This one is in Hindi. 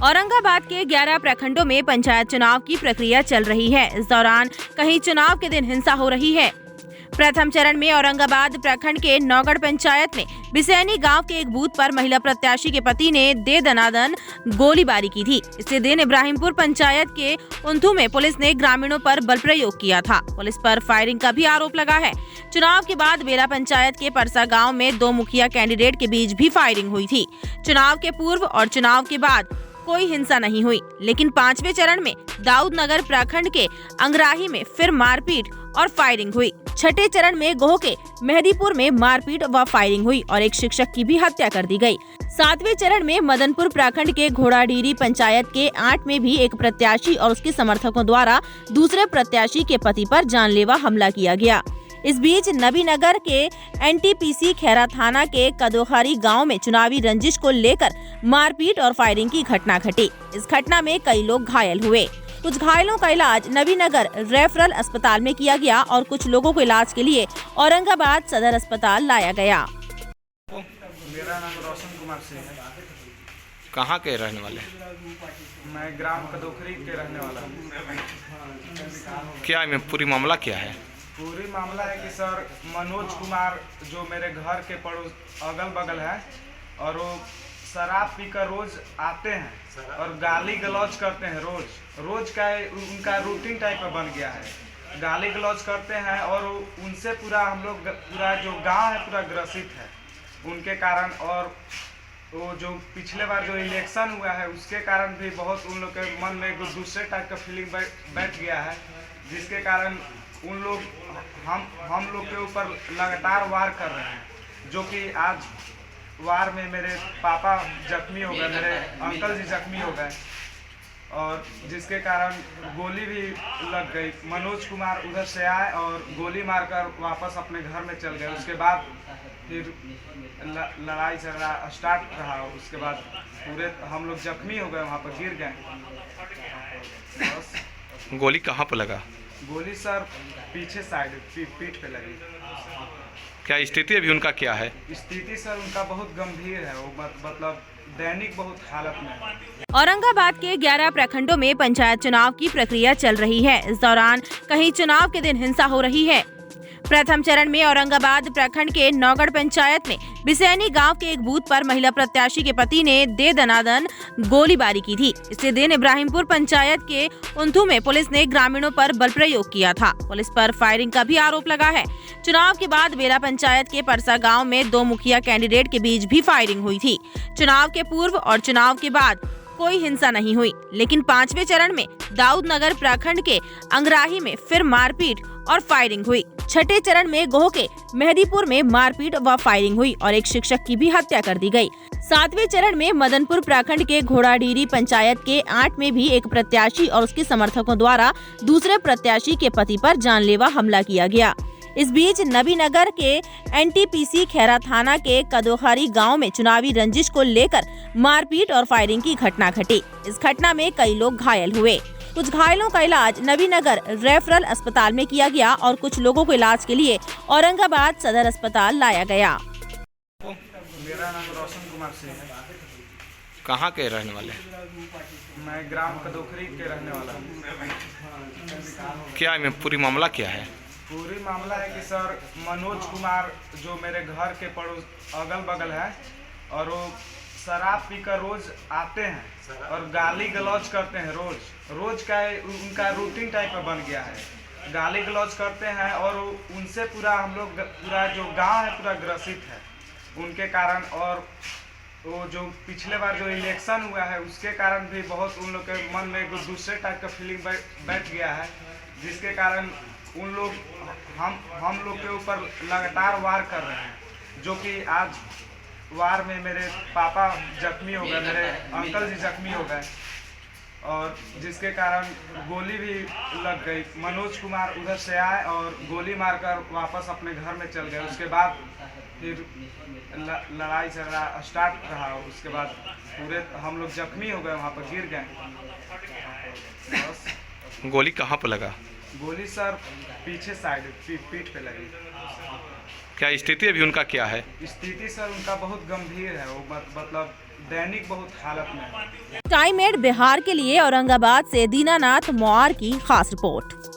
औरंगाबाद के 11 प्रखंडों में पंचायत चुनाव की प्रक्रिया चल रही है। इस दौरान कहीं चुनाव के दिन हिंसा हो रही है। प्रथम चरण में औरंगाबाद प्रखंड के नौगढ़ पंचायत में बिसैनी गांव के एक बूथ पर महिला प्रत्याशी के पति ने दे दनादन गोलीबारी की थी। इसी दिन इब्राहिमपुर पंचायत के उंथू में पुलिस ने ग्रामीणों पर बल प्रयोग किया था। पुलिस पर फायरिंग का भी आरोप लगा है। चुनाव के बाद बेला पंचायत के परसा गाँव में 2 मुखिया कैंडिडेट के बीच भी फायरिंग हुई थी। चुनाव के पूर्व और चुनाव के बाद कोई हिंसा नहीं हुई, लेकिन 5वें चरण में दाऊदनगर प्रखंड के अंगराही में फिर मारपीट और फायरिंग हुई। छठे चरण में गोह के मेहदीपुर में मारपीट व फायरिंग हुई और एक शिक्षक की भी हत्या कर दी गई। 7वें चरण में मदनपुर प्रखंड के घोड़ाडीरी पंचायत के 8 में भी एक प्रत्याशी और उसके समर्थकों द्वारा दूसरे प्रत्याशी के पति पर जानलेवा हमला किया गया। इस बीच नबीनगर के NTPC खैरा थाना के कदोखारी गांव में चुनावी रंजिश को लेकर मारपीट और फायरिंग की घटना घटी। इस घटना में कई लोग घायल हुए। कुछ घायलों का इलाज नबीनगर रेफरल अस्पताल में किया गया और कुछ लोगों को इलाज के लिए औरंगाबाद सदर अस्पताल लाया गया। मेरा नाम रोशन कुमार सिंह है। कहाँ के रहने वाले? मैं ग्राम कदोखरी के रहने वाला हूँ। क्या में पूरी मामला क्या है? पूरी मामला है कि सर मनोज कुमार जो मेरे घर के पड़ोस अगल बगल है और वो शराब पीकर रोज आते हैं और गाली गलौज करते हैं। रोज का उनका रूटीन टाइप का बन गया है। गाली गलौज करते हैं और उनसे पूरा हम लोग पूरा जो गांव है पूरा ग्रसित है उनके कारण। और वो जो पिछले बार जो इलेक्शन हुआ है उसके कारण भी बहुत उन लोग के मन में दूसरे टाइप का फीलिंग बैठ गया है, जिसके कारण उन लोग हम लोग के ऊपर लगातार वार कर रहे हैं। जो कि आज वार में मेरे पापा जख्मी हो गए, मेरे अंकल जी जख्मी हो गए और जिसके कारण गोली भी लग गई। मनोज कुमार उधर से आए और गोली मारकर वापस अपने घर में चल गए। उसके बाद फिर लड़ाई झगड़ा स्टार्ट रहा। उसके बाद पूरे हम लोग जख्मी हो गए, वहाँ पर गिर गए। गोली कहाँ पर लगा? गोली सर पीछे साइड पीठ पे लगी। क्या स्थिति अभी उनका क्या है? स्थिति सर उनका बहुत गंभीर है। वो मतलब दैनिक बहुत हालत में है। औरंगाबाद के 11 प्रखंडों में पंचायत चुनाव की प्रक्रिया चल रही है। इस दौरान कहीं चुनाव के दिन हिंसा हो रही है। प्रथम चरण में औरंगाबाद प्रखंड के नौगढ़ पंचायत में बिसैनी गांव के एक बूथ पर महिला प्रत्याशी के पति ने दे दनादन गोलीबारी की थी। इसी दिन इब्राहिमपुर पंचायत के उंथू में पुलिस ने ग्रामीणों पर बल प्रयोग किया था। पुलिस पर फायरिंग का भी आरोप लगा है। चुनाव के बाद बेला पंचायत के परसा गाँव में 2 मुखिया कैंडिडेट के बीच भी फायरिंग हुई थी। चुनाव के पूर्व और चुनाव के बाद कोई हिंसा नहीं हुई, लेकिन 5वें चरण में दाऊदनगर प्रखंड के अंगराही में फिर मारपीट और फायरिंग हुई। छठे चरण में गोह के मेहदीपुर में मारपीट व फायरिंग हुई और एक शिक्षक की भी हत्या कर दी गई। 7वें चरण में मदनपुर प्रखंड के घोड़ाडीरी पंचायत के 8 में भी एक प्रत्याशी और उसके समर्थकों द्वारा दूसरे प्रत्याशी के पति पर जानलेवा हमला किया गया। इस बीच नबीनगर के NTPC खैरा थाना के कदोखारी गांव में चुनावी रंजिश को लेकर मारपीट और फायरिंग की घटना घटी। इस घटना में कई लोग घायल हुए। कुछ घायलों का इलाज नबीनगर रेफरल अस्पताल में किया गया और कुछ लोगों को इलाज के लिए औरंगाबाद सदर अस्पताल लाया गया। मेरा नाम रोशन कुमार सिंह है। कहाँ के रहने वाले? मैं ग्राम कदोखरी के रहने वाला हूँ। क्या में पूरी मामला क्या है? पूरी मामला है कि सर मनोज कुमार जो मेरे घर के पड़ोस अगल बगल है और वो शराब पीकर रोज आते हैं और गाली गलौज करते हैं। रोज का उनका रूटीन टाइप का बन गया है। गाली गलौज करते हैं और उनसे पूरा हम लोग पूरा जो गांव है पूरा ग्रसित है उनके कारण। और वो जो पिछले बार जो इलेक्शन हुआ है उसके कारण भी बहुत उन लोग के मन में दूसरे टाइप का फीलिंग बैठ गया है, जिसके कारण उन लोग हम लोग के ऊपर लगातार वार कर रहे हैं। जो कि आज वार में मेरे पापा जख्मी हो गए, मेरे अंकल जी जख्मी हो गए और जिसके कारण गोली भी लग गई। मनोज कुमार उधर से आए और गोली मारकर वापस अपने घर में चल गए। उसके बाद फिर लड़ाई झगड़ा स्टार्ट रहा। उसके बाद पूरे हम लोग जख्मी हो गए, वहाँ पर गिर गए। गोली कहाँ पर लगा? गोली सर पीछे साइड पीठ पे लगी। क्या स्थिति अभी उनका क्या है? स्थिति सर उनका बहुत गंभीर है। वो मतलब दैनिक बहुत हालत में है। टाइम एड बिहार के लिए औरंगाबाद से दीनानाथ मौआर की खास रिपोर्ट।